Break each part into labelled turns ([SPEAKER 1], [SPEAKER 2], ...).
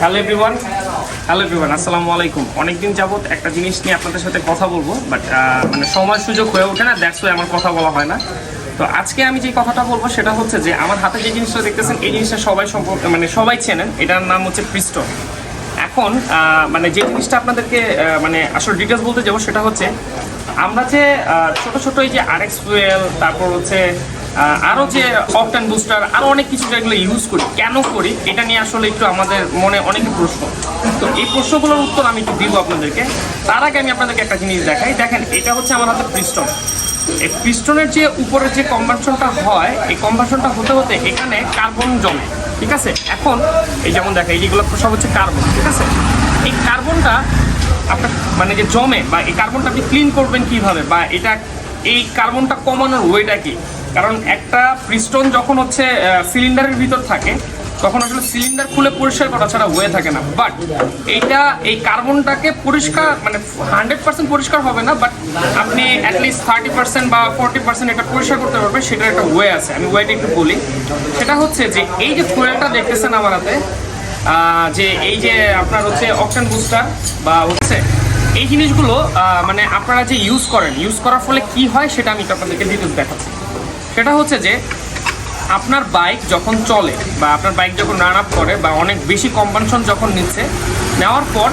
[SPEAKER 1] Hello everyone, আসসালামু আলাইকুম। অনেকদিন যাবত একটা জিনিস নিয়ে আপনাদের সাথে কথা বলবো, বাট মানে সময় সুযোগ হয়ে ওঠে না, দ্যাটস ওয়াই আমার কথা বলা হয় না। তো আজকে আমি যে কথাটা বলবো সেটা হচ্ছে যে আমার হাতে যে জিনিসটা দেখতেছেন এই জিনিসটা সবাই সম্পর্কে মানে সবাই চেনেন, এটার নাম হচ্ছে পিস্টন। এখন মানে যে জিনিসটা আপনাদেরকে মানে আসলে ডিটেলস বলতে যাবো সেটা হচ্ছে আমরা যে ছোট ছোট এই যে RX ফুয়েল, তারপর হচ্ছে আরও যে অকটেন বুস্টার, আরও অনেক কিছু যেগুলো ইউজ করি, কেন করি এটা নিয়ে আসলে একটু আমাদের মনে অনেক প্রশ্ন। তো এই প্রশ্নগুলোর উত্তর আমি একটু দিব আপনাদেরকে। তার আগে আমি আপনাদেরকে একটা জিনিস দেখাই। দেখেন, এটা হচ্ছে আমার হাতে পিস্টন। এই পিস্টনের যে উপরের যে কম্বাসনটা হয়, এই কম্বাসনটা হতে হতে এখানে কার্বন জমে, ঠিক আছে। এখন এই যেমন দেখেন এইগুলো সব হচ্ছে কার্বন, ঠিক আছে। এই কার্বনটা আপনার মানে যে জমে বা এই কার্বনটা আপনি ক্লিন করবেন কিভাবে, বা এটা এই কার্বনটা কমানোর ওয়েটা কি? কারণ একটা পিস্টন যখন হচ্ছে সিলিন্ডারের ভিতর থাকে তখন আসলে সিলিন্ডার খুলে পরিষ্কার করা ছাড়া ওয়ে থাকে না। বাট এইটা এই কার্বনটাকে পরিষ্কার মানে 100% পরিষ্কার হবে না, বাট আপনি অ্যাটলিস্ট 30% বা 40% এটা পরিষ্কার করতে পারবেন, সেটার একটা ওয়ে আছে। আমি ওয়েটা একটু বলি। সেটা হচ্ছে যে এই যে ফুয়েলটা দেখতেছেন আমার হাতে, যে এই যে আপনার হচ্ছে অকটেন বুস্টার বা হচ্ছে এই জিনিসগুলো মানে আপনারা যে ইউজ করার ফলে কি হয় সেটা আমি আপনাদেরকে ডিটেলস দেখাচ্ছি। সেটা হচ্ছে যে আপনার বাইক যখন চলে বা আপনার বাইক যখন রান আপ করে বা অনেক বেশি কম্পানশন যখন নিচ্ছে, নেওয়ার পর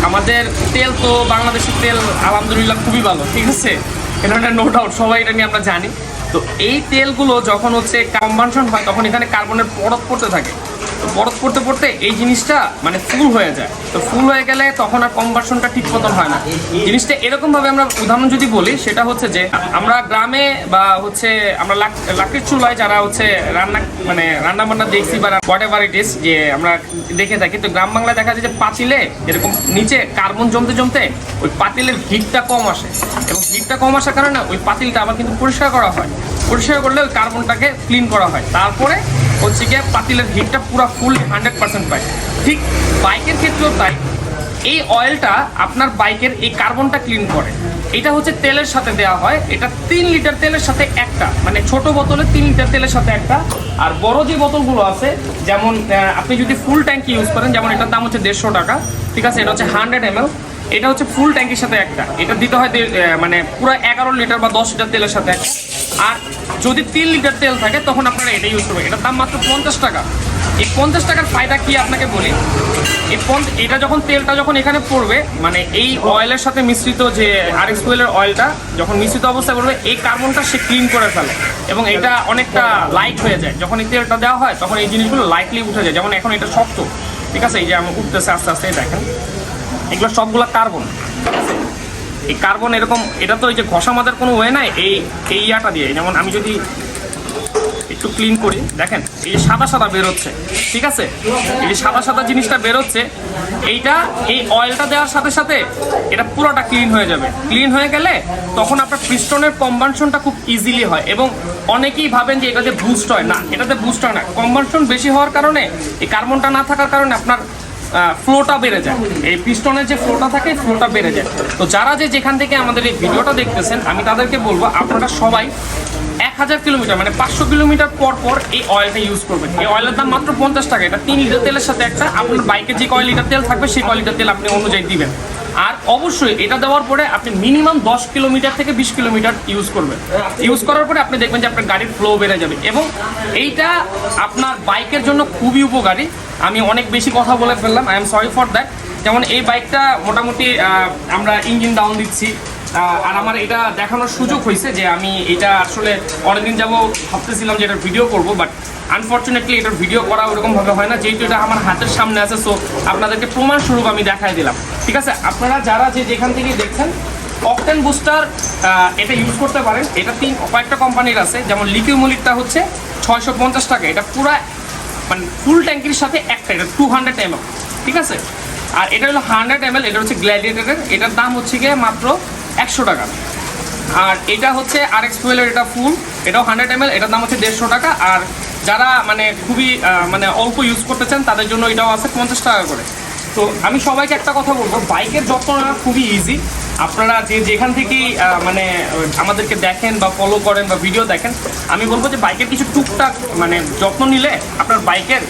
[SPEAKER 1] আমাদের তেল তো বাংলাদেশের তেল আলহামদুলিল্লাহ খুবই ভালো, ঠিক আছে, এটা নো ডাউট, সবাই এটা নিয়ে আমরা জানি। তো এই তেলগুলো যখন হচ্ছে কম্বানশন হয় তখন এখানে কার্বনের পরত পড়তে থাকে। তো পরত পড়তে পড়তে এই জিনিসটা মানে ফুল হয়ে যায়। তো ফুল হয়ে গেলে তখন আর কম্বাসনটা ঠিক মতন হয় না। জিনিসটা এরকমভাবে আমরা উদাহরণ যদি বলি, সেটা হচ্ছে যে আমরা গ্রামে বা হচ্ছে আমরা লাকড়ির চুলায় যারা হচ্ছে রান্না বান্না দেখছি বা হোয়াট এভার ইট ইজ যে আমরা দেখে থাকি, তো গ্রাম বাংলায় দেখা যায় যে পাতিলে এরকম নিচে কার্বন জমতে জমতে ওই পাতিলের হিটটা কম আসে, এবং হিটটা কম আসার কারণে ওই পাতিলটা আবার কিন্তু পরিষ্কার করা হয়। পরিষ্কার করলে ওই কার্বনটাকে ক্লিন করা হয়, তারপরে হচ্ছে গিয়ে পাতিলের হিটটা পুরো ফুল 100% পায়। ঠিক বাইকের ক্ষেত্রেও তাই, এই অয়েলটা আপনার বাইকের এই কার্বনটা ক্লিন করে। এটা হচ্ছে তেলের সাথে দেওয়া হয়। এটা 3 লিটার তেলের সাথে একটা, মানে ছোট বোতলে 3 লিটার তেলের সাথে একটা। আর বড় যে বোতলগুলো আছে, যেমন আপনি যদি ফুল ট্যাঙ্কি ইউজ করেন, যেমন এটার দাম হচ্ছে 150 টাকা, ঠিক আছে, এটা হচ্ছে 100 ml। এটা হচ্ছে ফুল ট্যাঙ্কির সাথে একটা, এটা দিতে হয় মানে পুরো 11 লিটার বা 10 লিটার তেলের সাথে একটা। আর যদি 3 লিটার তেল থাকে তখন আপনারা এটা ইউজ করবেন। এটার দাম মাত্র 50 টাকা। এই 50 টাকার ফায়দা কি আপনাকে বলি। এটা যখন তেলটা যখন এখানে পড়বে, মানে এই অয়েলের সাথে মিশ্রিত যে RX ফুয়েলের অয়েলটা যখন মিশ্রিত অবস্থায় পড়বে, এই কার্বনটা সে ক্লিন করে ফেলে এবং এটা অনেকটা লাইট হয়ে যায়। যখন এই তেলটা দেওয়া হয় তখন এই জিনিসগুলো লাইটলি উঠে যায়। যেমন এখন এটা শক্ত, ঠিক আছে, এই যে আমি উঠতেছে আস্তে আস্তে, দেখেন এগুলো সবগুলো কার্বন, ঠিক আছে। এই কার্বন এরকম, এটা তো এই যে ঘষা মাজার কোনো ওয়ে নাই এই ইয়াটা দিয়ে। যেমন আমি যদি একটু ক্লিন করি, দেখেন এই যে সাদা সাদা বেরোচ্ছে, ঠিক আছে, এই যে সাদা সাদা জিনিসটা বেরোচ্ছে, এইটা এই অয়েলটা দেওয়ার সাথে সাথে এটা পুরোটা ক্লিন হয়ে যাবে। ক্লিন হয়ে গেলে তখন আপনার পিস্টনের কম্বানশনটা খুব ইজিলি হয়। এবং অনেকেই ভাবেন যে এটাতে বুস্ট হয়, না, এটাতে বুস্ট হয় না। কম্বানশন বেশি হওয়ার কারণে, এই কার্বনটা না থাকার কারণে আপনার ফ্লোটা বেড়ে যায়। এই পিস্টনের যে ফ্লোটা থাকে, ফ্লোটা বেড়ে যায়। তো যারা যে যেখান থেকে আমাদের এই ভিডিওটা দেখতেছেন, আমি তাদেরকে বলবো আপনারা সবাই 1000 কিলোমিটার মানে 500 কিলোমিটার পর পর এই অয়েলটা ইউজ করবেন। এই অয়েলের দাম মাত্র 50 টাকা। এটা 3 লিটার তেলের সাথে একটা, আপনার বাইকে যে কয় লিটার তেল থাকবে সেই কয় লিটার তেল আপনি অনুযায়ী দিবেন। আর অবশ্যই এটা দেওয়ার পরে আপনি মিনিমাম 10 কিলোমিটার থেকে 20 কিলোমিটার ইউজ করবেন। ইউজ করার পরে আপনি দেখবেন যে আপনার গাড়ির ফ্লো বেড়ে যাবে, এবং এইটা আপনার বাইকের জন্য খুবই উপকারী। আমি অনেক বেশি কথা বলে ফেললাম, I am sorry for that. যেমন এই বাইকটা মোটামুটি আমরা ইঞ্জিন ডাউন দিচ্ছি, আর আমার এটা দেখানোর সুযোগ হয়েছে যে আমি এটা আসলে অনেকদিন যাবো ভাবতেছিলাম যে এটার ভিডিও করবো, বাট আনফর্চুনেটলি এটার ভিডিও করা ওরকমভাবে হয় না, যেহেতু এটা আমার হাতের সামনে আছে। সো আপনাদেরকে প্রমাণস্বরূপ আমি দেখাই দিলাম, ঠিক আছে। আপনারা যারা যে যেখান থেকে দেখছেন, অকটেন বুস্টার এটা ইউজ করতে পারেন। এটা কয়েকটা কোম্পানির আছে, যেমন লিকিউমলিটটা হচ্ছে 650 টাকা। এটা পুরো মানে ফুল ট্যাঙ্কির সাথে একটা, এটা 200 ml, ঠিক আছে। আর এটা হলো 100 ml, এটা হচ্ছে গ্ল্যাডিয়েটরের, এটার দাম হচ্ছে গিয়ে মাত্র 100 টাকা। আর এটা হচ্ছে RX ফুয়েলের, এটা ফুল, এটাও 100 ml, এটার দাম হচ্ছে 150 টাকা। আর যারা মানে খুবই মানে অল্প ইউজ করতে চান তাদের জন্য এটাও আছে 50 টাকা করে। তো আমি সবাইকে একটা কথা বলবো, বাইকের যত্ন নেওয়া খুবই ইজি। আপনারা যেখান থেকেই মানে আমাদেরকে দেখেন বা ফলো করেন বা ভিডিও দেখেন, আমি বলবো যে বাইকের কিছু টুকটাক মানে যত্ন নিলে আপনার বাইকের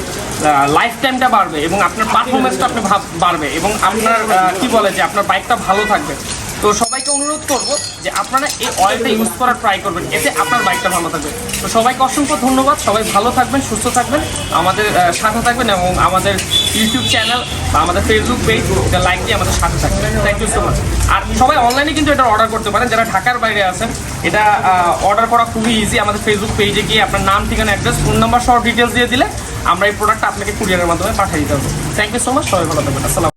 [SPEAKER 1] লাইফ টাইমটা বাড়বে এবং আপনার পারফরমেন্সটা আপনি বাড়বে এবং আপনার কি বলে যে আপনার বাইকটা ভালো থাকবে। তো সবাইকে অনুরোধ করবো যে আপনারা এই অয়েলটা ইউজ করার ট্রাই করবেন, এতে আপনার বাইকটা ভালো থাকবে। তো সবাইকে অসংখ্য ধন্যবাদ, সবাই ভালো থাকবেন, সুস্থ থাকবেন, আমাদের সাথে থাকবেন এবং আমাদের ইউটিউব চ্যানেল বা আমাদের ফেসবুক পেজ এটা লাইক দিয়ে আমাদের সাথে থাকবেন। Thank you so much. আর সবাই অনলাইনে কিন্তু এটা অর্ডার করতে পারেন, যারা ঢাকার বাইরে আছেন এটা অর্ডার করা খুবই ইজি। আমাদের ফেসবুক পেজে গিয়ে আপনার নাম, ঠিকানা, অ্যাড্রেস, ফোন নাম্বার সহ ডিটেলস দিয়ে দিলে আমরা এই প্রোডাক্টটা আপনাকে কুরিয়ারের মাধ্যমে পাঠিয়ে দিতে পারবো। থ্যাংক ইউ সো মাচ, সবাই ভালো থাকবেন। আসসালাম।